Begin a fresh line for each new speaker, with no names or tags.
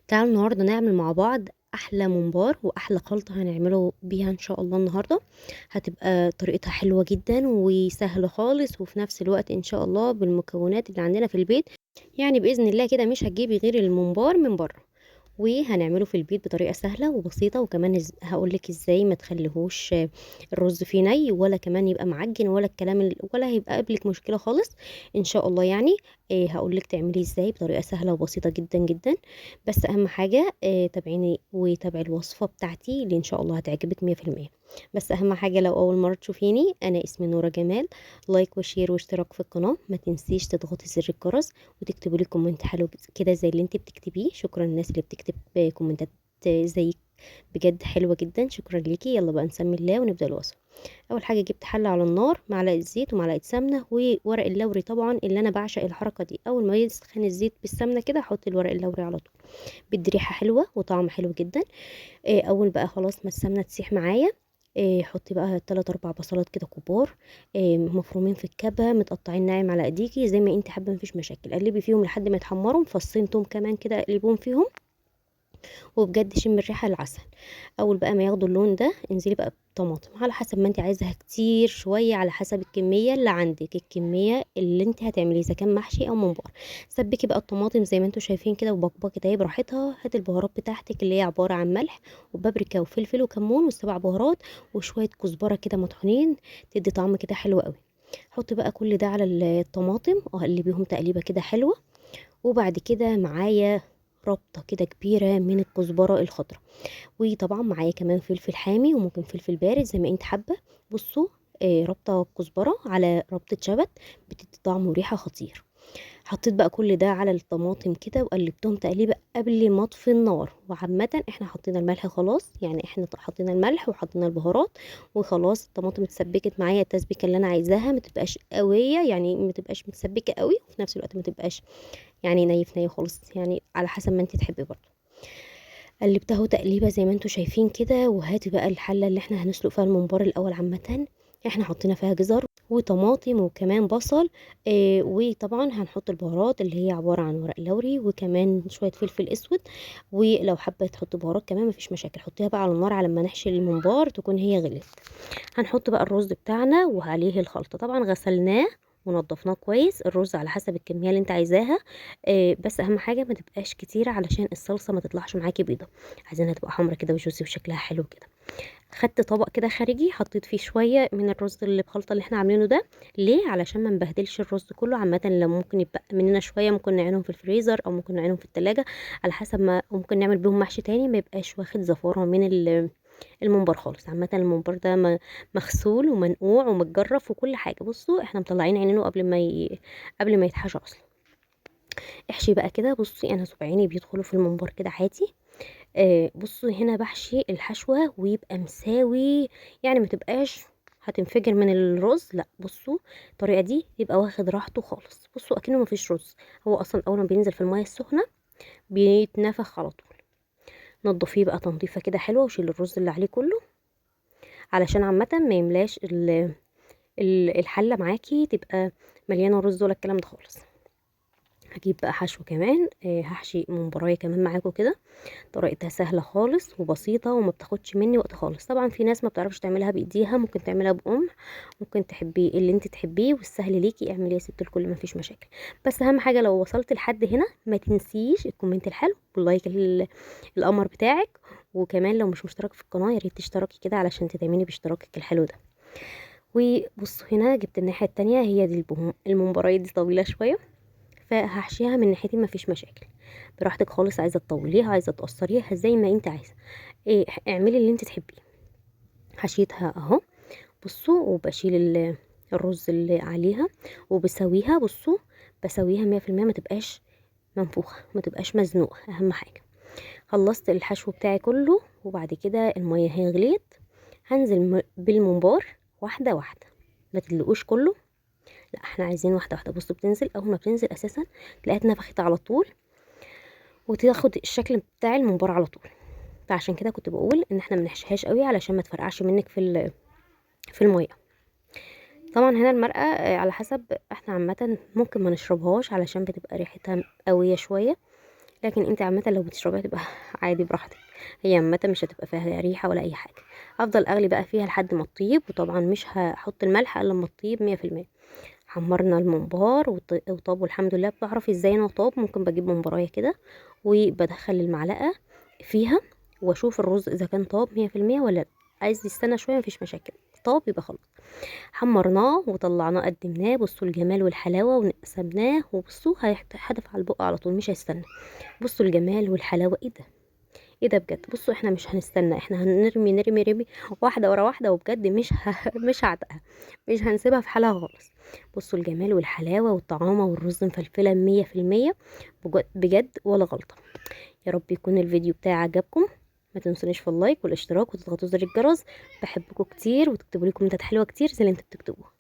تعالوا النهارده نعمل مع بعض احلى ممبار واحلى خلطه هنعمله بيها ان شاء الله النهارده. هتبقى طريقتها حلوه جدا وسهله خالص، وفي نفس الوقت ان شاء الله بالمكونات اللي عندنا في البيت. يعني باذن الله كده مش هتجيبي غير الممبار من بره، وهنعمله في البيت بطريقه سهله وبسيطه. وكمان هقولك ازاي ما تخليهوش الرز فيه ني، ولا كمان يبقى معجن، ولا الكلام ولا هيبقى قبلك مشكله خالص ان شاء الله. يعني هقولك تعمليه ازاي بطريقه سهله وبسيطه جدا جدا. بس اهم حاجه تابعيني وتابعي الوصفه بتاعتي اللي ان شاء الله هتعجبك 100%. بس اهم حاجه لو اول مره تشوفيني، انا اسمي نورة جمال. لايك وشير واشتراك في القناه، ما تنسيش تضغطي زر الجرس وتكتبوا لي كومنت حلو كده زي اللي انت بتكتبيه. شكرا للناس اللي بتكتب كومنتات زيك، بجد حلوه جدا. شكرا ليكي. يلا بقى نسمي الله ونبدا الوصفه. اول حاجه جبت حله على النار، معلقه زيت ومعلقه سمنه وورق اللوري. طبعا اللي انا بعشق الحركه دي، اول ما يسخن الزيت بالسمنه كده احط الورق اللوري على طول، بيدي ريحه حلوه وطعم حلو جدا. اول بقى خلاص ما السمنه تسيح معايا، حطي بقى 3 4 بصلات كده كبار، مفرومين في الكبه، متقطعين ناعم على ايديكي زي ما انت حابه، مفيش مشاكل. قلبي فيهم لحد ما يتحمروا. فصين توم كمان كده قلبهم فيهم، وبجد شم الريحه العسل. اول بقى ما ياخدوا اللون ده انزلي بقى بطماطم على حسب ما انت عايزاها، كتير شويه على حسب الكميه اللي عندك، الكميه اللي انت هتعمليه اذا كان محشي او ممبار. سبكي بقى الطماطم زي ما انتم شايفين كده وبقبقي اهي براحتها. هات البهارات بتاعتك اللي هي عباره عن ملح وبابريكا وفلفل وكمون والسبع بهارات وشويه كزبره كده مطحونين، تدي طعم كده حلو قوي. حطي بقى كل ده على الطماطم وقلبيهم تقليبه كده حلوه. وبعد كده معايا ربطه كده كبيره من الكزبره الخضراء، وطبعا معايا كمان فلفل حامي وممكن فلفل بارد زي ما انت حابه. بصوا، ربطه كزبره على ربطه شبت بتدي طعم وريحه خطير. حطيت بقى كل ده على الطماطم كده وقلبتهم تقليبه قبل ما اطفي النار. وعامه احنا حطينا الملح خلاص، يعني احنا حطينا الملح وحطينا البهارات وخلاص. الطماطم اتسبكت معايا التسبيكه اللي انا عايزاها، ما تبقاش قويه يعني، ما تبقاش متسبكه قوي وفي نفس الوقت ما تبقاش يعني ني خالص، يعني على حسب ما انت تحبي برضه. قلبتها تقليبه زي ما انتوا شايفين كده. وهاتي بقى الحله اللي احنا هنسلق فيها الممبار الاول. عامه احنا حطينا فيها جزر وطماطم وكمان بصل، وطبعا هنحط البهارات اللي هي عباره عن ورق لوري وكمان شويه فلفل اسود. ولو حابه تحطي بهارات كمان مفيش مشاكل، حطيها بقى على النار على ما نحشي الممبار تكون هي غليت. هنحط بقى الرز بتاعنا وعليه الخلطة. طبعا غسلناه ونضفناه كويس، الرز على حسب الكمية اللي انت عايزاها. بس اهم حاجة ما تبقاش كتيرة علشان الصلصة ما تطلعش معاكي بيضة، عايزينها تبقى حمرا كده وجوسي وشكلها حلو كده. خدت طبق كده خارجي حطيت فيه شوية من الرز اللي بخلطة اللي احنا عاملينه ده. ليه؟ علشان ما نبهدلش الرز كله. عامة لو ممكن يبقى مننا شوية ممكن نعينهم في الفريزر او ممكن نعينهم في التلاجة على حسب ما ممكن نعمل بيهم محشي تاني، ما يبقاش واخد زفارة من الممبار خالص. عامة الممبار ده مغسول ومنقوع ومتجرف وكل حاجة. بصوا احنا مطلعين عينينه قبل ما يتحشى اصلا. احشي بقى كده. بصي انا صباعيني بيدخلوا في الممبار كده عادي. بصوا هنا بحشي الحشوة ويبقى مساوي، يعني ما تبقاش هتنفجر من الرز، لا. بصوا الطريقة دي يبقى واخد راحته خالص. بصوا اكنه ما فيش رز، هو اصلا اول ما بينزل في المية السخنة بيتنفخ على طول. نضفيه بقى تنظيفة كده حلوة وشيل الرز اللي عليه كله، علشان عامة ما يملاش الحلة معاكي تبقى مليانة رز ولا الكلام ده خالص. هجيب بقى حشو كمان، هحشي ممبرايه كمان معاكم كده. طريقتها سهله خالص وبسيطه وما بتاخدش مني وقت خالص. طبعا في ناس ما بتعرفش تعملها بايديها، ممكن تعملها بقمح، ممكن تحبي اللي انت تحبيه والسهل ليكي اعملي يا ست الكل، ما فيش مشاكل. بس اهم حاجه لو وصلت لحد هنا ما تنسيش الكومنت الحلو واللايك القمر بتاعك. وكمان لو مش مشترك في القناه يا ريت تشتركي كده علشان تدعميني باشتراكك الحلو ده. وبصوا هنا جبت الناحيه التانية، هي دي الممبرايه دي طويله شويه، فهحشيها من ناحيتين مفيش مشاكل. براحتك خالص، عايزه تطوليها عايزه تقصريها زي ما انت عايزه، اعملي اللي انت تحبيه. حشيتها اهو. بصوا وبشيل الرز اللي عليها وبسويها. بصوا بسويها 100%، ما تبقاش منفوخه ما تبقاش مزنوقه، اهم حاجه. خلصت الحشو بتاعي كله وبعد كده الميه هي غليت، هنزل بالممبار واحده واحده، ما تدلقوش كله، لا احنا عايزين واحده واحده. بصوا بتنزل، اول ما بتنزل اساسا تلاقيها اتنفخت على طول وتاخد الشكل بتاع الممبار على طول. فعشان كده كنت بقول ان احنا منحشيهاش قوي علشان ما تفرقعش منك في الميه. طبعا هنا المرقه على حسب، احنا عامه ممكن ما نشربهاش علشان بتبقى ريحتها قويه شويه، لكن انت عامه لو بتشربيها تبقى عادي براحتك. هي عامه مش هتبقى فيها ريحه ولا اي حاجه. افضل اغلي بقى فيها لحد ما تطيب، وطبعا مش هحط الملح الا لما تطيب 100%. حمرنا الممبار وطاب والحمد لله. بتعرفي ازاي انه طاب؟ ممكن بجيب ممبرايه كده وبدخل المعلقه فيها واشوف الرز اذا كان طاب 100% ولا لا. عايز يستنى شويه مفيش مشاكل، طاب يبقى خلاص. حمرناه وطلعناه قدمناه. بصوا الجمال والحلاوه، وقسمناه وبصوا هيحدف على البق على طول مش هيستنى. بصوا الجمال والحلاوه، ايه ده؟ ايه ده بجد؟ بصوا احنا مش هنستنى، احنا هنرمي نرمي رمي واحده ورا واحده، وبجد مش هعتقها، مش هنسيبها في حالها خالص. بصوا الجمال والحلاوه والطعامه، والرز مفلفله 100%. بجد ولا غلطه. يا رب يكون الفيديو بتاعي عجبكم. ما تنسونيش في اللايك والاشتراك وتضغطوا زر الجرس. بحبكم كتير، وتكتبوا لي كومنتات حلوه كتير زي اللي انتوا بتكتبوها.